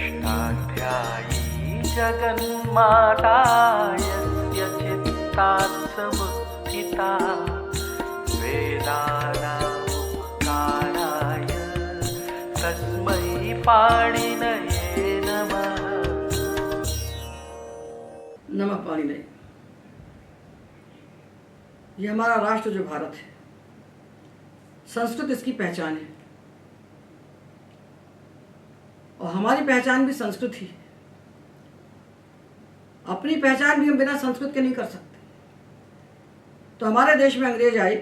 षष्ठाध्यायी जगन्माता यस्य चित्तात् समुत्थिता वेदानामुपकाराय तस्मै पाणिनये नमः। नमः पाणिनये। ये हमारा राष्ट्र जो भारत है, संस्कृत इसकी पहचान है और हमारी पहचान भी संस्कृत ही है। अपनी पहचान भी हम बिना संस्कृत के नहीं कर सकते। तो हमारे देश में अंग्रेज आए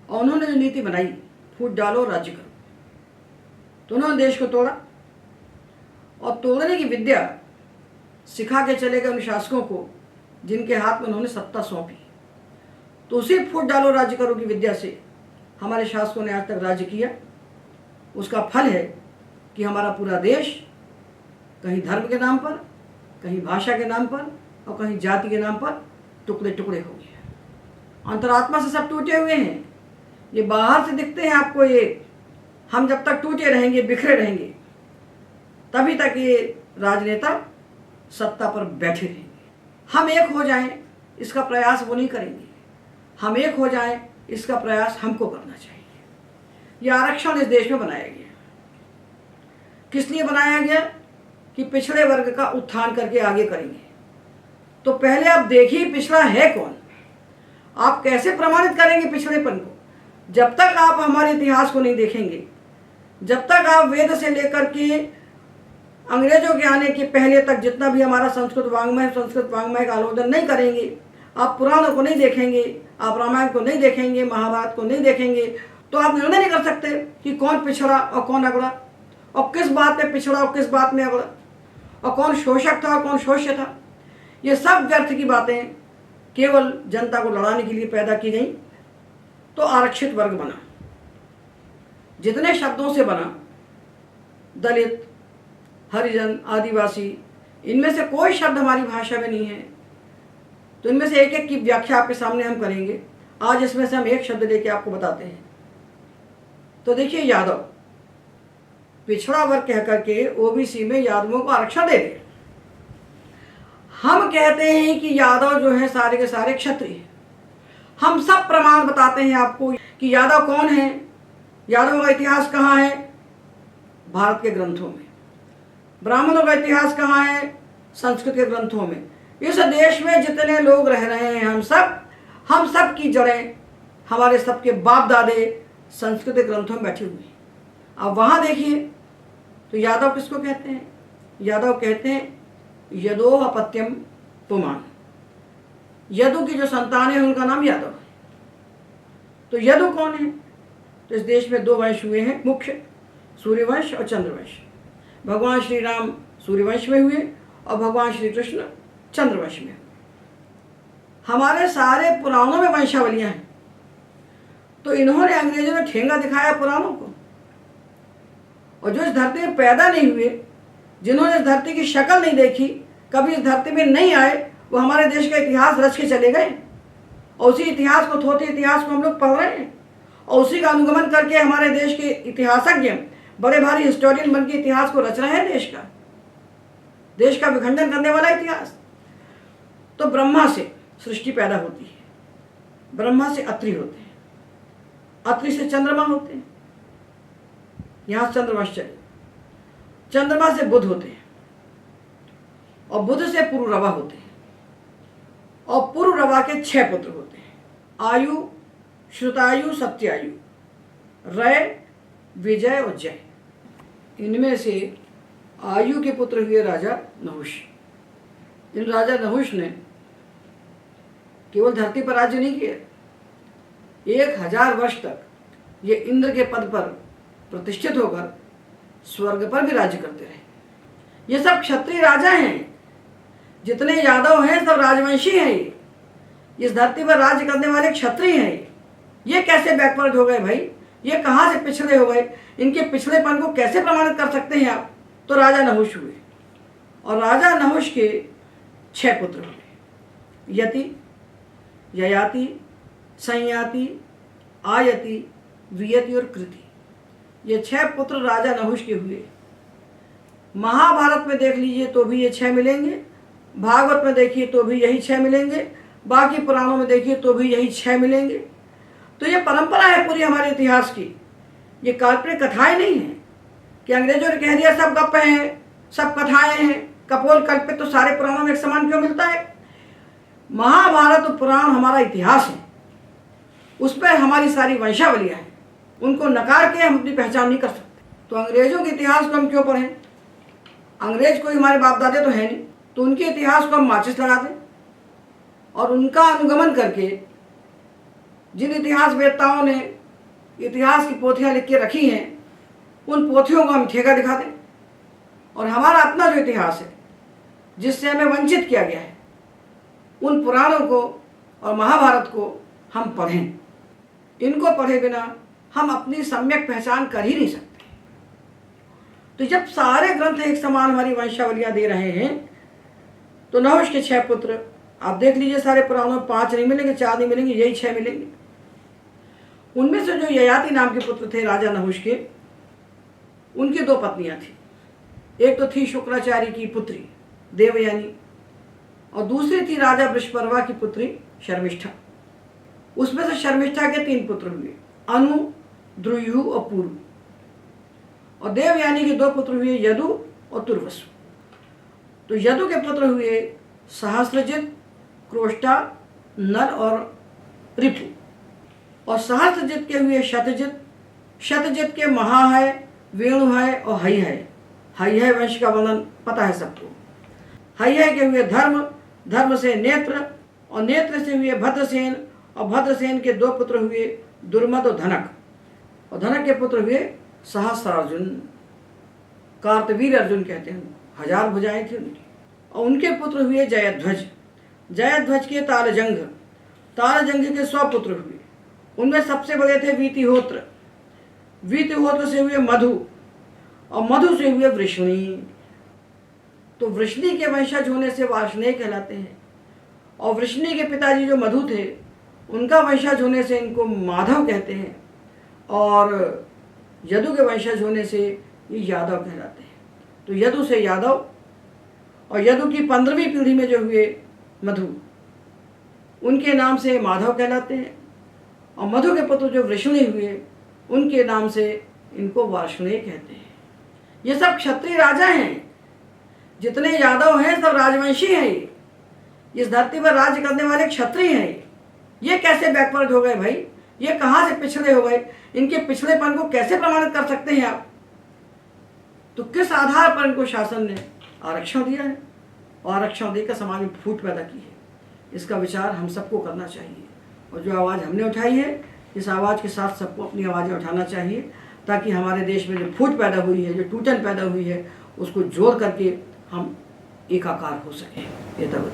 और उन्होंने जो नीति बनाई, फूट डालो राज्य करो, तो उन्होंने देश को तोड़ा और तोड़ने की विद्या सिखा के चले गए उन शासकों को जिनके हाथ में उन्होंने सत्ता सौंपी। तो उसी फूट डालो राज्य करो की विद्या से हमारे शासकों ने आज तक राज्य किया। उसका फल है कि हमारा पूरा देश कहीं धर्म के नाम पर, कहीं भाषा के नाम पर और कहीं जाति के नाम पर टुकड़े टुकड़े हो गए। अंतरात्मा से सब टूटे हुए हैं। ये बाहर से दिखते हैं आपको, ये हम जब तक टूटे रहेंगे, बिखरे रहेंगे, तभी तक ये राजनेता सत्ता पर बैठे रहेंगे। हम एक हो जाएं, इसका प्रयास वो नहीं करेंगे। हम एक हो जाएं, इसका प्रयास हमको करना चाहिए। यह आरक्षण इस देश में बनाया गया। किस लिए बनाया गया? कि पिछड़े वर्ग का उत्थान करके आगे करेंगे। तो पहले आप देखिए पिछड़ा है कौन। आप कैसे प्रमाणित करेंगे पिछड़ेपन को? जब तक आप हमारे इतिहास को नहीं देखेंगे, जब तक आप वेद से लेकर के अंग्रेजों के आने के पहले तक जितना भी हमारा संस्कृत वांग्मय का आलोचन नहीं करेंगे, आप पुराणों को नहीं देखेंगे, आप रामायण को नहीं देखेंगे, महाभारत को नहीं देखेंगे, तो आप निर्णय नहीं कर सकते कि कौन पिछड़ा और कौन अगड़ा, और किस बात में पिछड़ा और किस बात में अगड़ा, और कौन शोषक था और कौन शोष्य था। ये सब व्यर्थ की बातें केवल जनता को लड़ाने के लिए पैदा की गई। तो आरक्षित वर्ग बना, जितने शब्दों से बना, दलित, हरिजन, आदिवासी, इनमें से कोई शब्द हमारी भाषा में नहीं है। तो इनमें से एक एक की व्याख्या आपके सामने हम करेंगे। आज इसमें से हम एक शब्द लेके आपको बताते हैं। तो देखिए, यादव, पिछड़ा वर्ग कह करके ओबीसी में यादवों को आरक्षण दे दे। हम कहते हैं कि यादव जो है सारे के सारे क्षत्रिय। हम सब प्रमाण बताते हैं आपको कि यादव कौन है, यादवों का इतिहास कहाँ है, भारत के ग्रंथों में। ब्राह्मणों का इतिहास कहाँ है, संस्कृत के ग्रंथों में। इस देश में जितने लोग रह रहे हैं, हम सब की जड़ें, हमारे सबके बाप दादे संस्कृत के ग्रंथों में बैठे हुए हैं। अब वहाँ देखिए तो यादव किसको कहते हैं? यादव कहते हैं यदोह अपत्यम पुमान। यदु की जो संतान है उनका नाम यादव है। तो यदु कौन है? तो इस देश में दो वंश हुए हैं मुख्य, सूर्यवंश और चंद्रवंश। भगवान श्री राम सूर्यवंश में हुए और भगवान श्री कृष्ण चंद्रवंश में। हमारे सारे पुराणों में वंशावलियां हैं। तो इन्होंने, अंग्रेजों ने ठेंगा दिखाया पुराणों को, और जो इस धरती में पैदा नहीं हुए, जिन्होंने इस धरती की शक्ल नहीं देखी, कभी इस धरती में नहीं आए, वो हमारे देश का इतिहास रच के चले गए। और उसी इतिहास को, थोथे इतिहास को हम लोग पढ़ रहे हैं, और उसी का अनुगमन करके हमारे देश के इतिहासज्ञ बड़े भारी हिस्टोरियन बन के इतिहास को रच रहे हैं। देश का विखंडन करने वाला इतिहास। तो ब्रह्मा से सृष्टि पैदा होती है, ब्रह्मा से अत्रि होते हैं, अत्रि से चंद्रमा होते हैं, यहाँ चंद्रवंश चले, चंद्रमा से बुध होते हैं, और बुध से पुरुरवा होते हैं, और पुरुरवा के 6 पुत्र होते हैं। आयु, श्रुतायु, सत्यायु, रय, विजय और जय। इनमें से आयु के पुत्र हुए राजा नहुष। इन राजा नहुष ने केवल धरती पर राज्य नहीं किया, 1000 वर्ष तक ये इंद्र के पद पर प्रतिष्ठित होकर स्वर्ग पर भी राज्य करते रहे। ये सब क्षत्रिय राजा हैं। जितने यादव हैं सब राजवंशी हैं। ये इस धरती पर राज्य करने वाले क्षत्रिय हैं। ये कैसे बैकवर्ड हो गए भाई? ये कहाँ से पिछड़े हो गए? इनके पिछड़ेपन को कैसे प्रमाणित कर सकते हैं आप? तो राजा नहुष हुए, और राजा नहुष के 6 पुत्र हुए, यति, ययाति, संयाति, आयति, वियति और कृति। ये 6 पुत्र राजा नहुष के हुए। महाभारत में देख लीजिए तो भी ये 6 मिलेंगे, भागवत में देखिए तो भी यही 6 मिलेंगे, बाकी पुराणों में देखिए तो भी यही 6 मिलेंगे। तो ये परंपरा है पूरी हमारे इतिहास की, ये काल्पनिक कथाएं नहीं हैं कि अंग्रेजों ने कह दिया सब गप्पे हैं, सब कथाएं हैं, कपोल कल्पित तो सारे पुराणों में एक समान क्यों मिलता है। महाभारत और पुराण हमारा इतिहास है, उस पर हमारी सारी वंशावलियाँ हैं, उनको नकार के हम अपनी पहचान नहीं कर सकते। तो अंग्रेजों के इतिहास को हम क्यों पढ़ें? अंग्रेज कोई हमारे बाप दादे तो है नहीं, तो उनके इतिहास को हम माचिस लगा दें और उनका अनुगमन करके जिन इतिहास वेत्ताओं ने इतिहास की पोथियाँ लिख के रखी हैं उन पोथियों को हम ठेका दिखा दें और हमारा अपना जो इतिहास है जिससे हमें वंचित किया गया है उन पुराणों को और महाभारत को हम पढ़ें। इनको पढ़े बिना हम अपनी सम्यक पहचान कर ही नहीं सकते। तो जब सारे ग्रंथ एक समान हमारी वंशावलियाँ दे रहे हैं तो नहुष के 6 पुत्र आप देख लीजिए, सारे पुराणों में 5 नहीं मिलेंगे, 4 नहीं मिलेंगे, यही 6 मिलेंगे। उनमें से जो ययाति नाम के पुत्र थे राजा नहुष के, उनकी 2 पत्नियां थी। एक तो थी शुक्राचार्य की पुत्री देवयानी और दूसरी थी राजा वृषपर्वा की पुत्री शर्मिष्ठा। उसमें से शर्मिष्ठा के 3 पुत्र हुए, अनु, द्रुयु और पूर्व। और देवयानी के 2 पुत्र हुए, यदु और तुर्वसु। तो यदु के पुत्र हुए सहस्त्रजित, क्रोष्टा, नल और रिपु। और सहस्त्रजित के हुए शतजित, शतजित के महा है, वेणु है और हई है। हई है वंश का वर्णन पता है सबको। हई है के हुए धर्म, धर्म से नेत्र और नेत्र से हुए भद्रसेन और भद्रसेन के 2 पुत्र हुए दुर्मद और धनक। और धनक के पुत्र हुए सहस्त्रार्जुन, कार्तवीर अर्जुन कहते हैं, 1000 भुजाएं थी उनकी। और उनके पुत्र हुए जयध्वज, जयध्वज के तालजंग, तालजंग के 100 पुत्र हुए। उनमें सबसे बड़े थे वीतिहोत्र, वीतिहोत्र से हुए मधु और मधु से हुए वृष्णि। तो वृष्णि के वंशज होने से वार्ष्णेय कहलाते हैं और वृष्णि के पिताजी जो मधु थे उनका वंशज होने से इनको माधव कहते हैं और यदु के वंशज होने से ये यादव कहलाते हैं। तो यदु से यादव और यदु की 15वीं पीढ़ी में जो हुए मधु, उनके नाम से माधव कहलाते हैं और मधु के पुत्र जो वृष्णि हुए उनके नाम से इनको वार्ष्णेय कहते हैं। ये सब क्षत्रिय राजा हैं, जितने यादव हैं सब राजवंशी हैं। ये इस धरती पर राज्य करने वाले क्षत्रिय हैं। ये कैसे बैकवर्ड हो गए भाई? ये कहाँ से पिछड़े हो गए? इनके पिछड़ेपन को कैसे प्रमाणित कर सकते हैं आप? तो किस आधार पर इनको शासन ने आरक्षण दिया है और आरक्षण देकर समाज में फूट पैदा की है? इसका विचार हम सबको करना चाहिए और जो आवाज़ हमने उठाई है इस आवाज़ के साथ सबको अपनी आवाज़ें उठाना चाहिए ताकि हमारे देश में जो फूट पैदा हुई है, जो टूटन पैदा हुई है, उसको जोड़ करके हम एकाकार हो सकें। ये तब